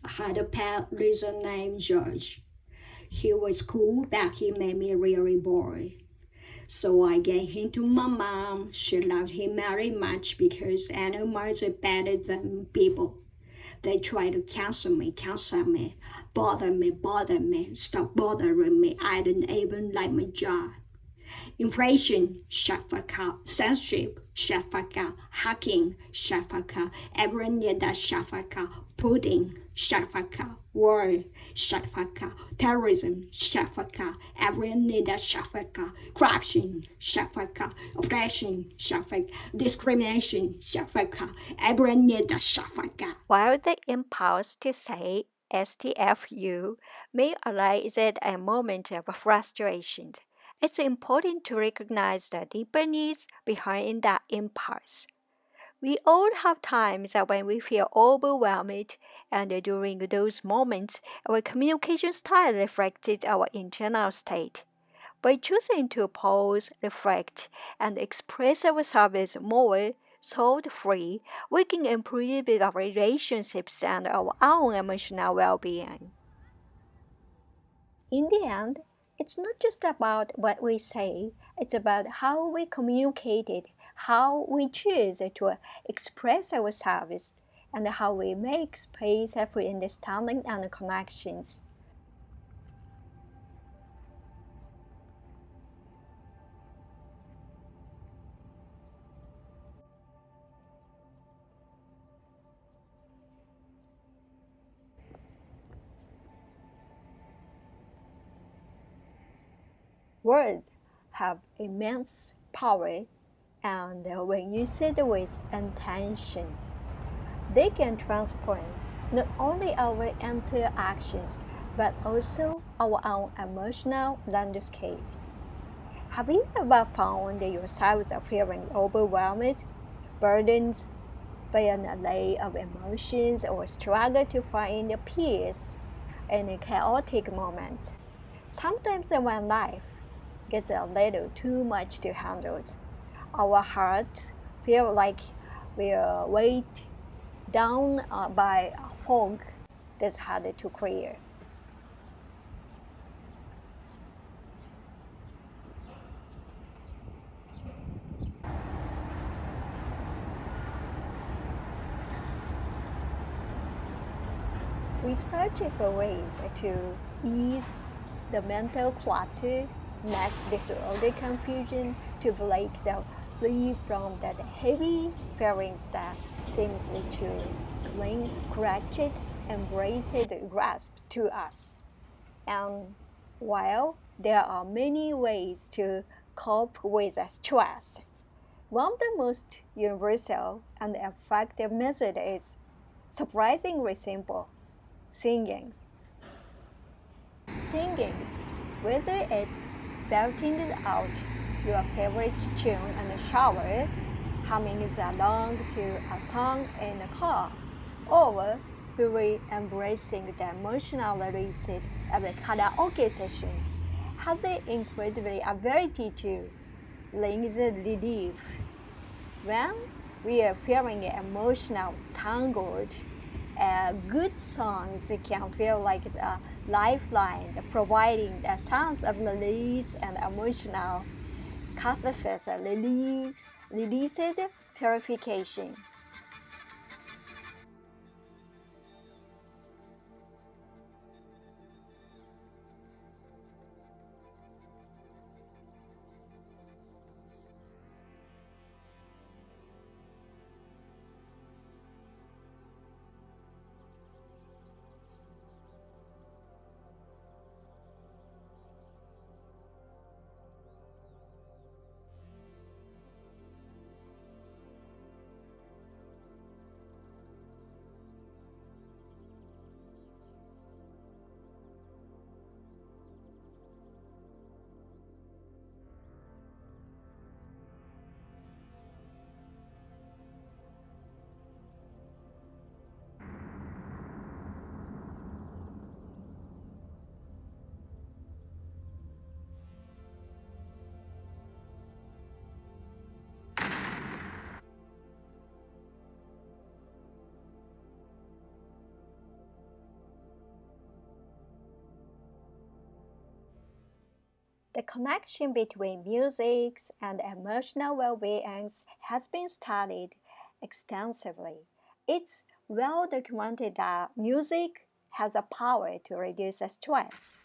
I had a pet lizard named George. He was cool, but he made me really bored. So I gave him to my mom. She loved him very much because animals are better than people. They try to cancel me, bother me, stop bothering me. I don't even like my job. Inflation, shut fuck up. Censorship, shut fuck up. Hacking, shut fuck up. Everyone need that shut fuck up. Pudding, shut fuck up. War, shut fuck up. Terrorism, shut fuck up. Everyone need that shut fuck up. Corruption, shut fuck up. Oppression, shut fuck up. Discrimination, shut fuck up. Everyone need that shut fuck up. While the impulse to say STFU may arise at a moment of frustration, it's important to recognize the deeper needs behind that impulse. We all have times when we feel overwhelmed, and during those moments, our communication style reflects our internal state. By choosing to pause, reflect, and express ourselves more thought free, we can improve our relationships and our own emotional well being. In the end, it's not just about what we say, it's about how we communicate it, how we choose to express ourselves, and how we make space for understanding and connections. Words have immense power, and when used with intention, they can transform not only our interactions but also our own emotional landscapes. Have you ever found yourself feeling overwhelmed, burdened by an array of emotions, or struggle to find peace in a chaotic moment? Sometimes when life gets a little too much to handle, our hearts feel like we're weighed down by a fog that's hard to clear. We search for ways to ease the mental clutter, mass disorder confusion, to break the free from that heavy feelings that seems to cling, clutch it, embrace it, grasp to us. And while there are many ways to cope with stress, one of the most universal and effective methods is surprisingly simple: singing. Singing, whether it's belting out your favorite tune in the shower, humming along to a song in the car, or fully embracing the emotional release of a karaoke session, has the incredible ability to bring the relief. When we are feeling emotional tangled, good songs can feel like a lifeline, providing a sense of release and emotional catharsis, released purification. The connection between music and emotional well-being has been studied extensively. It's well documented that music has a power to reduce stress,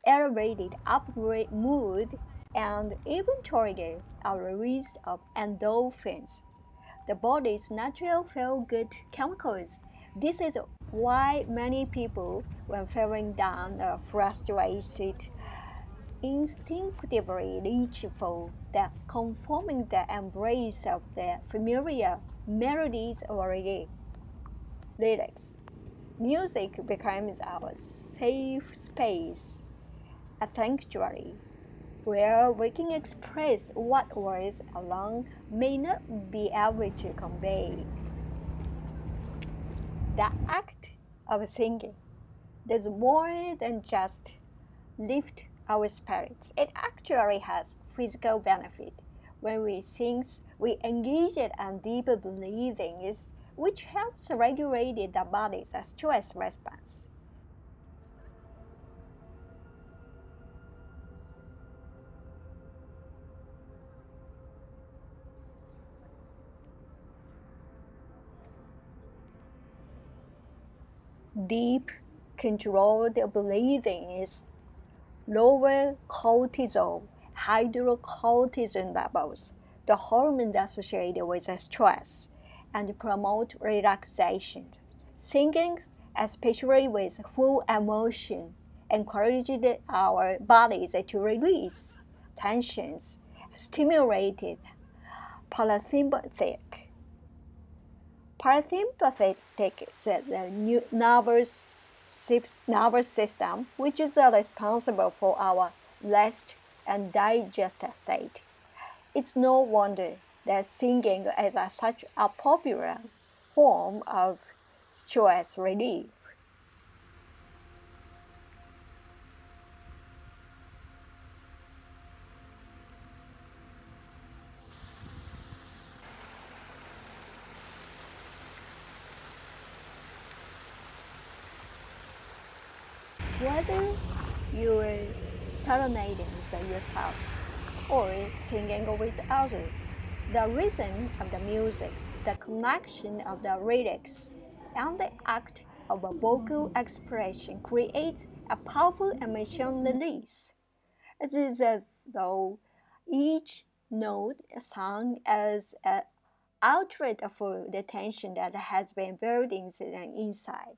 elevated upgrade mood, and even trigger a release of endorphins, the body's natural feel-good chemicals. This is why many people, when feeling down or frustrated, instinctively reach for the conforming the embrace of the familiar melodies or lyrics. Music becomes our safe space, a sanctuary where we can express what words alone may not be able to convey. The act of singing does more than just lift our spirits. It actually has physical benefit. When we sing, we engage in deep breathing, which helps regulate the body's stress response. Deep, controlled breathing is lower cortisol, hydrocortisone levels, the hormone associated with stress, and promote relaxation. Singing, especially with full emotion, encouraged our bodies to release tensions, stimulated parasympathetic. Parasympathetic is the nervous system, which is responsible for our rest and digest state. It's no wonder that singing is such a popular form of stress relief. Whether you're serenading yourselves or singing with others, the rhythm of the music, the connection of the lyrics, and the act of a vocal expression create a powerful emotion release. It is as though each note sung is an outlet for the tension that has been building inside.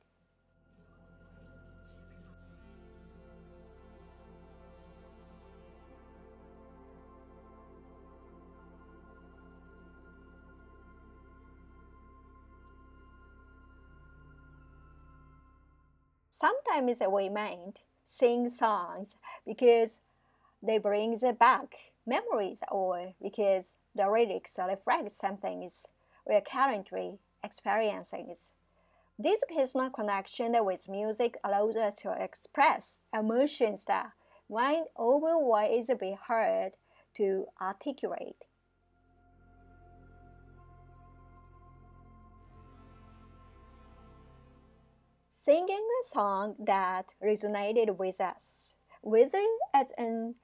Sometimes we might sing songs because they bring back memories or because the lyrics reflect something we are currently experiencing. This personal connection with music allows us to express emotions that might otherwise be hard to articulate. Singing a song that resonated with us, whether it's an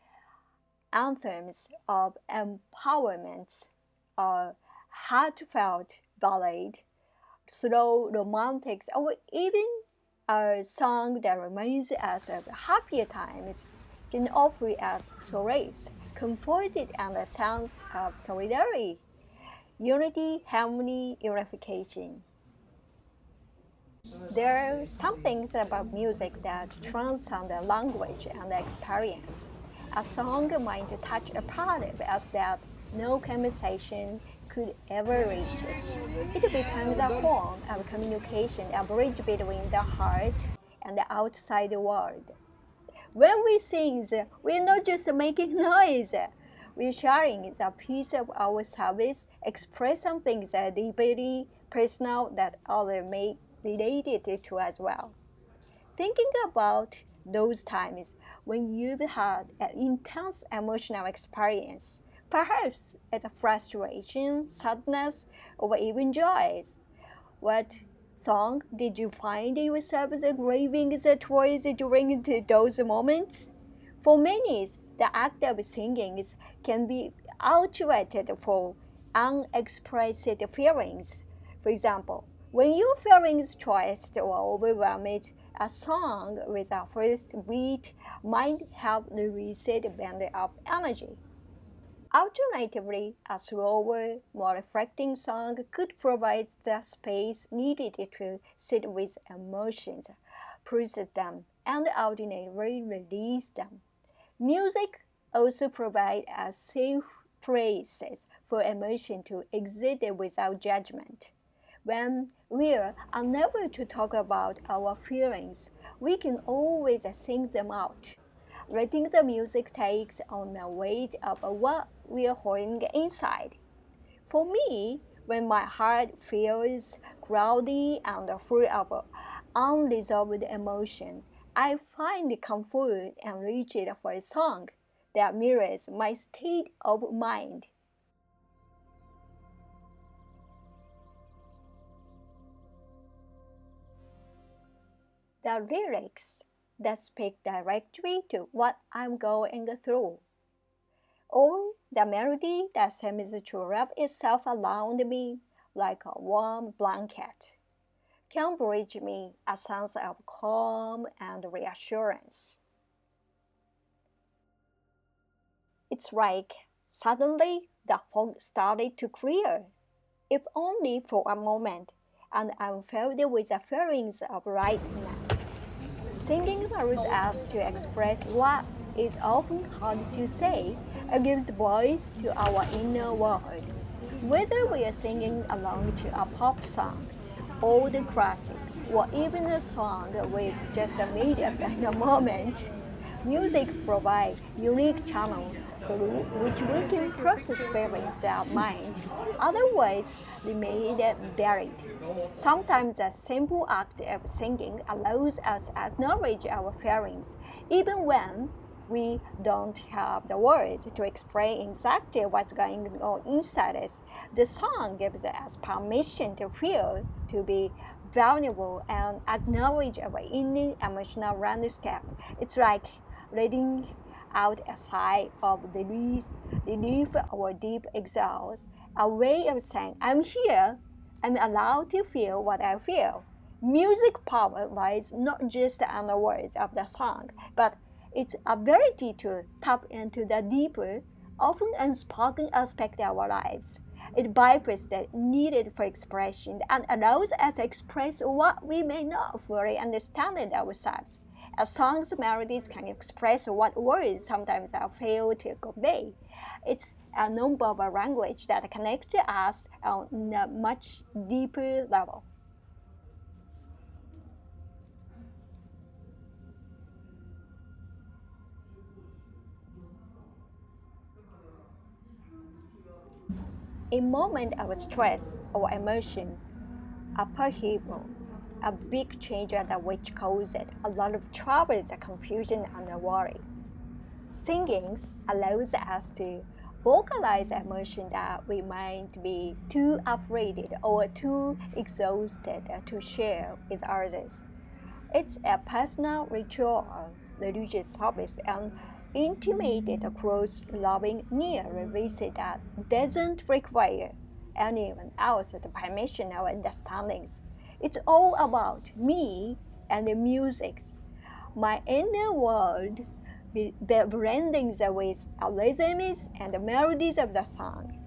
anthems of empowerment, a heartfelt ballad, slow romantics, or even a song that reminds us of happier times can offer us solace, comfort, and a sense of solidarity, unity, harmony, unification. There are some things about music that transcend the language and the experience. A song might touch a part of us that no conversation could ever reach. It becomes a form of communication, a bridge between the heart and the outside world. When we sing, we're not just making noise. We're sharing a piece of ourselves, express something deeply personal that others may relate it to as well. Thinking about those times when you've had an intense emotional experience, perhaps it's a frustration, sadness, or even joy. What song did you find yourself craving towards during those moments? For many, The act of singing can be alterated for unexpressed feelings. For example, when you're feeling stressed or overwhelmed, a song with a first beat might help release a band of energy. Alternatively, a slower, more reflecting song could provide the space needed to sit with emotions, process them, and ultimately release them. Music also provides a safe place for emotion to exist without judgment. When we're unable to talk about our feelings, we can always sing them out. Letting the music takes on the weight of what we're holding inside. For me, when my heart feels cloudy and full of unresolved emotion, I find comfort and reach for a song that mirrors my state of mind. The lyrics that speak directly to what I'm going through, or the melody that seems to wrap itself around me like a warm blanket, can bridge me a sense of calm and reassurance. It's like suddenly the fog started to clear, if only for a moment, and I'm filled with the feelings of lightness. Singing allows us to express what is often hard to say. It gives voice to our inner world. Whether we are singing along to a pop song, old classic, or even a song we just made up in a moment, music provides unique channels through which we can process feelings of mind. Otherwise, remain buried. Sometimes a simple act of singing allows us to acknowledge our feelings, even when we don't have the words to explain exactly what's going on inside us. The song gives us permission to feel, to be vulnerable, and acknowledge our inner emotional landscape. It's like letting out a sigh of relief or deep exhaust, a way of saying, I'm here, I'm allowed to feel what I feel. Music power lies not just in the words of the song, but its ability to tap into the deeper, often unspoken aspect of our lives. It bypasses the needed for expression and allows us to express what we may not fully understand in ourselves. A song's melodies can express what words sometimes fail to convey. It's a non-verbal language that connects us on a much deeper level. In moments of stress or emotion, upheaval, a big change that which causes a lot of trouble, confusion, and worry. Singing allows us to vocalize emotion that we might be too afraid or too exhausted to share with others. It's a personal ritual, religious service, and intimated across loving near release that doesn't require anyone else's permission or understandings. It's all about me and the music, my inner world, the blendings with the rhythms and the melodies of the song.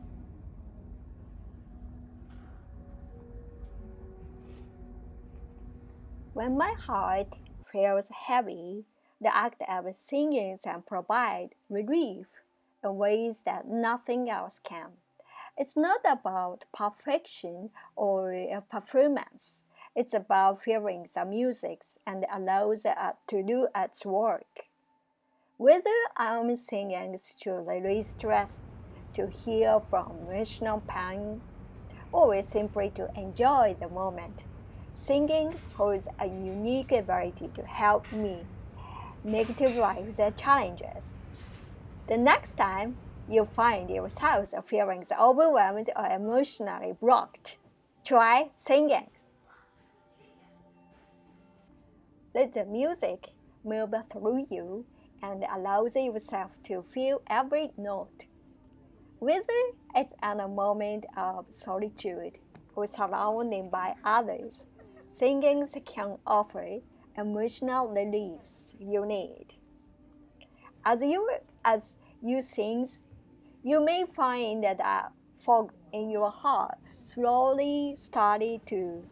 When my heart feels heavy, the act of singing can provide relief in ways that nothing else can. It's not about perfection or a performance. It's about feeling the music and allows it to do its work. Whether I'm singing to release stress, to heal from emotional pain, or simply to enjoy the moment, singing holds a unique ability to help me negative life's challenges. The next time you find yourself feeling overwhelmed or emotionally blocked, try singing. Let the music move through you and allows yourself to feel every note. Whether it's in a moment of solitude or surrounded by others, singing can offer emotional release you need. As you sing, you may find that a fog in your heart slowly started to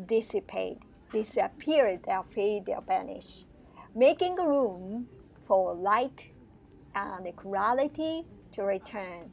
dissipate, disappear, or fade, or vanish, making room for light and clarity to return.